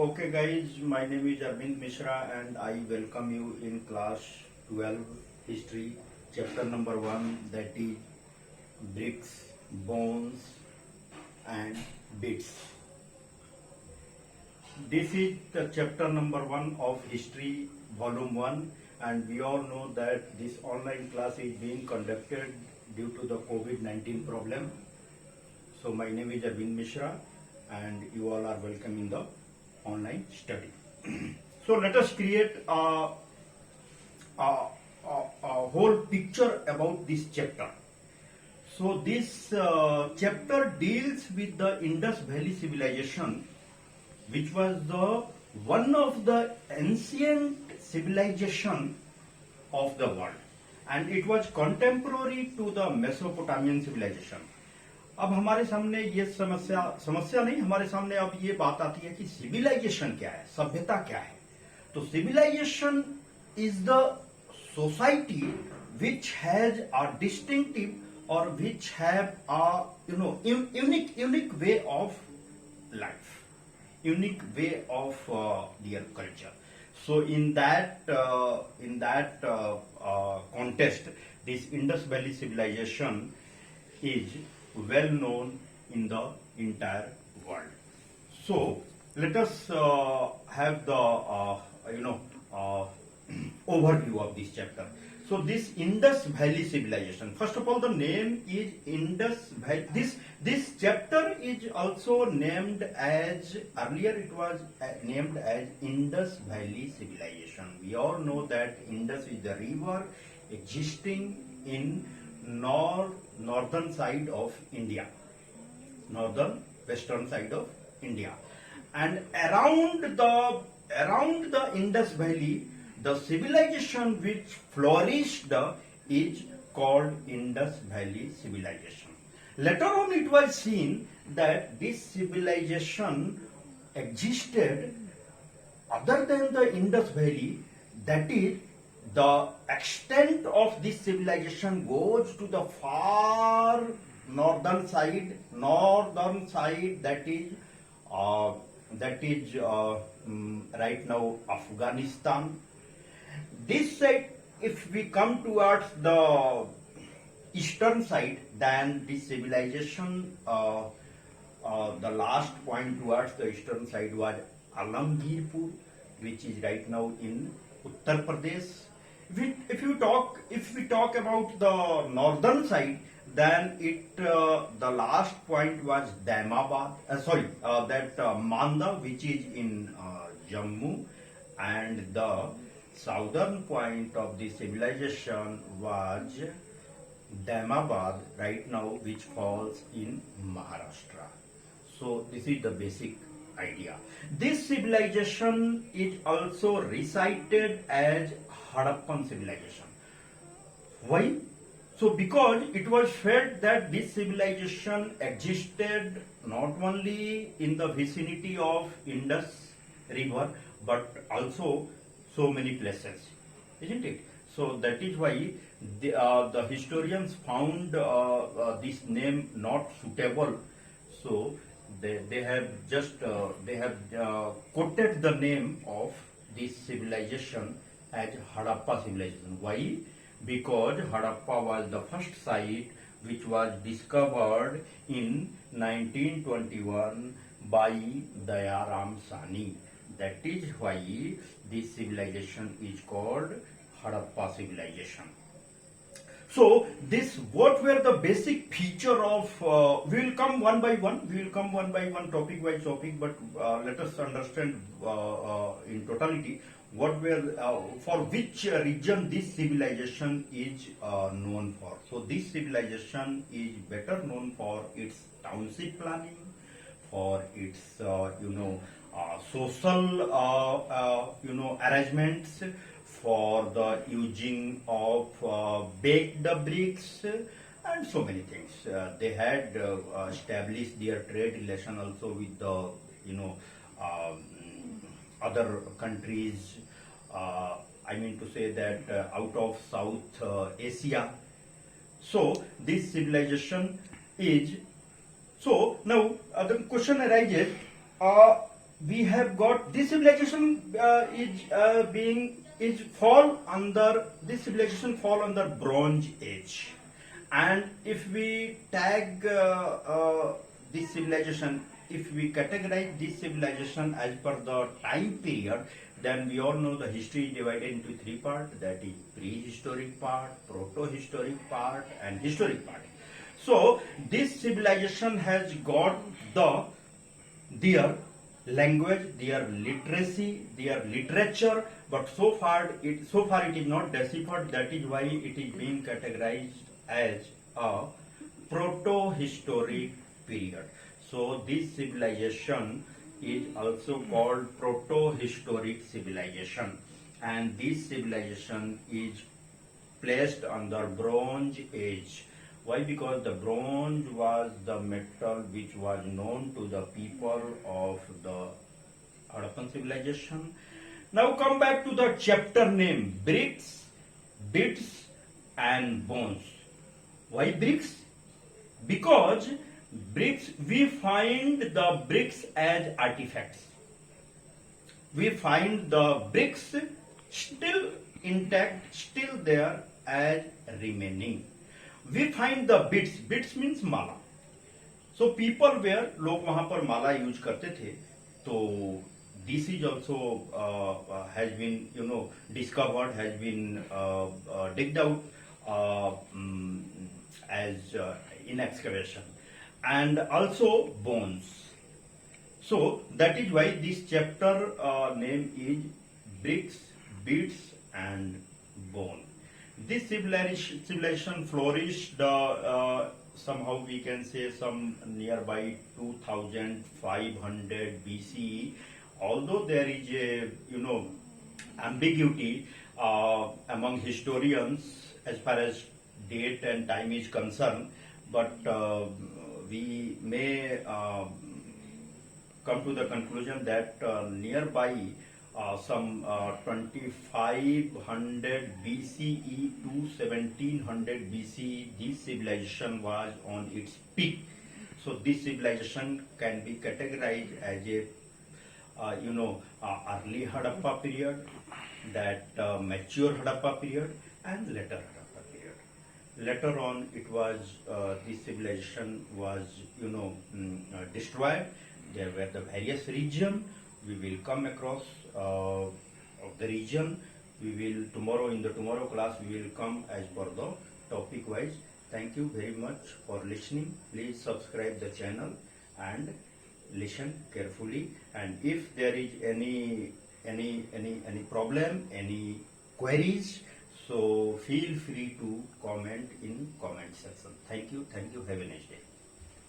Okay guys, my name is Arvind Mishra and I welcome you in class 12 history chapter number 1, that is bricks, bones and bits. This is the chapter number 1 of history volume 1, and we all know that this online class is being conducted due to the COVID-19 problem. So my name is Arvind Mishra and you all are welcome in the online study. So let us create a whole picture about this chapter. So this chapter deals with the Indus Valley civilization, which was the one of the ancient civilization of the world, and it was contemporary to the Mesopotamian civilization. अब हमारे सामने ये समस्या नहीं, हमारे सामने अब ये बात आती है कि सिविलाइजेशन क्या है, सभ्यता क्या है. तो civilisation is the society which has a distinctive or which have a unique way of life, unique way of their culture. So in that context, this Indus Valley civilization is well known in the entire world. So let us have the overview of this chapter. So this Indus Valley civilization, first of all, the name is Indus Valley. This chapter is also named as, earlier it was named as Indus Valley civilization. We all know that Indus is the river existing in northern side of India, western side of India, and around the Indus Valley, the civilization which flourished is called Indus Valley civilization. Later on, it was seen that this civilization existed other than the Indus Valley, that is, the extent of this civilization goes to the far northern side, that is right now Afghanistan. This side, if we come towards the eastern side, then this civilization, the last point towards the eastern side was Alamgirpur, which is right now in Uttar Pradesh. If we talk about the northern side, then the last point was Daimabad, Manda, which is in Jammu, and the southern point of the civilization was Daimabad, right now, which falls in Maharashtra. So this is the basic idea. This civilization is also recited as Harappan civilization. Why? So because it was felt that this civilization existed not only in the vicinity of Indus river but also so many places, isn't it? So that is why the historians found this name not suitable. So they have quoted the name of this civilization as Harappa civilization. Why? Because Harappa was the first site which was discovered in 1921 by Dayaram Sani. That is why this civilization is called Harappa civilization. So what were the basic feature of, we will come one by one, topic by topic, but let us understand in totality what were, for which region this civilization is known for. So this civilization is better known for its township planning, for its social arrangements, for the using of baked bricks and so many things. They had established their trade relation also with the other countries. I mean to say that out of South Asia. So this civilization is. So now the question arises. we have got this civilization is fall under this civilization fall under Bronze Age, and if we tag this civilization, if we categorize this civilization as per the time period, then we all know the history is divided into three parts, that is prehistoric part, proto-historic part, and historic part. So this civilization has got their language, their literacy, their literature, but so far it is not deciphered. That is why it is being categorized as a proto-historic period. So this civilization is also called proto-historic civilization, and this civilization is placed under Bronze Age. Why? Because the bronze was the metal which was known to the people of the Harappan civilization. Now come back to the chapter name, bricks, bits and bones. Why bricks? Because bricks, we find the bricks as artifacts. We find the bricks still intact, still there as remaining. We find the bits, bits means Mala. So people were, लोग वहां पर माला use करते थे. तो this is also has been discovered, has been digged out as in excavation, and also bones. So that is why this chapter name is bricks, bits and bone. This civilization flourished somehow we can say some nearby 2500 BCE. Although there is a ambiguity among historians as far as date and time is concerned, but we may come to the conclusion that nearby some 2500 BCE to 1700 BCE, this civilization was on its peak. So this civilization can be categorized as a early Harappa period, that mature Harappa period, and later Harappa period. Later on, it was this civilization was destroyed. There were the various regions. We will come across of the region. We will tomorrow in the tomorrow class we will come as per the topic wise. Thank you very much for listening. Please subscribe the channel and listen carefully. And if there is any problem, any queries, so feel free to comment in comment section. Thank you. Have a nice day.